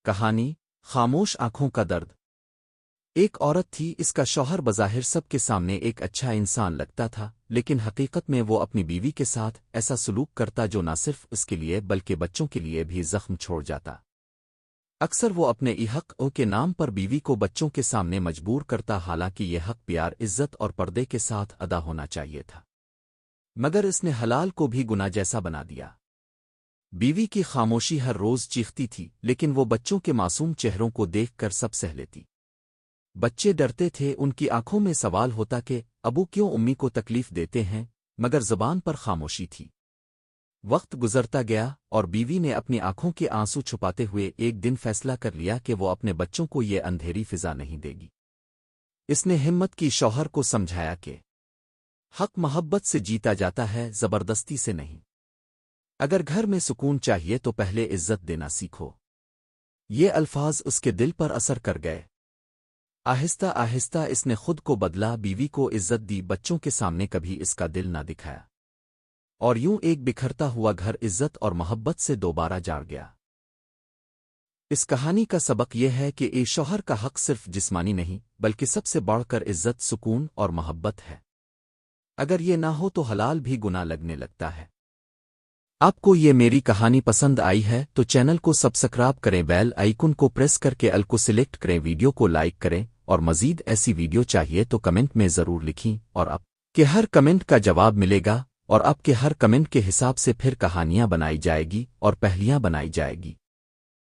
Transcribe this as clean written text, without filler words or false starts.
کہانی خاموش آنکھوں کا درد۔ ایک عورت تھی، اس کا شوہر بظاہر سب کے سامنے ایک اچھا انسان لگتا تھا، لیکن حقیقت میں وہ اپنی بیوی کے ساتھ ایسا سلوک کرتا جو نہ صرف اس کے لیے بلکہ بچوں کے لیے بھی زخم چھوڑ جاتا۔ اکثر وہ اپنے حق کے نام پر بیوی کو بچوں کے سامنے مجبور کرتا، حالانکہ یہ حق پیار، عزت اور پردے کے ساتھ ادا ہونا چاہیے تھا، مگر اس نے حلال کو بھی گناہ جیسا بنا دیا۔ بیوی کی خاموشی ہر روز چیختی تھی، لیکن وہ بچوں کے معصوم چہروں کو دیکھ کر سب سہ لیتی۔ بچے ڈرتے تھے، ان کی آنکھوں میں سوال ہوتا کہ ابو کیوں امی کو تکلیف دیتے ہیں، مگر زبان پر خاموشی تھی۔ وقت گزرتا گیا اور بیوی نے اپنی آنکھوں کے آنسو چھپاتے ہوئے ایک دن فیصلہ کر لیا کہ وہ اپنے بچوں کو یہ اندھیری فضا نہیں دے گی۔ اس نے ہمت کی شوہر کو سمجھایا کہ حق محبت سے جیتا جاتا ہے، زبردستی سے نہیں۔ اگر گھر میں سکون چاہیے تو پہلے عزت دینا سیکھو۔ یہ الفاظ اس کے دل پر اثر کر گئے۔ آہستہ آہستہ اس نے خود کو بدلا، بیوی کو عزت دی، بچوں کے سامنے کبھی اس کا دل نہ دکھایا، اور یوں ایک بکھرتا ہوا گھر عزت اور محبت سے دوبارہ جاڑ گیا۔ اس کہانی کا سبق یہ ہے کہ ایک شوہر کا حق صرف جسمانی نہیں بلکہ سب سے بڑھ کر عزت، سکون اور محبت ہے۔ اگر یہ نہ ہو تو حلال بھی گناہ لگنے لگتا ہے۔ آپ کو یہ میری کہانی پسند آئی ہے تو چینل کو سبسکرائب کریں، بیل آئیکن کو پریس کر کے آل کو سلیکٹ کریں، ویڈیو کو لائک کریں، اور مزید ایسی ویڈیو چاہیے تو کمنٹ میں ضرور لکھیں، اور آپ کے ہر کمنٹ کا جواب ملے گا، اور آپ کے ہر کمنٹ کے حساب سے پھر کہانیاں بنائی جائے گی اور پہلیاں بنائی جائے گی۔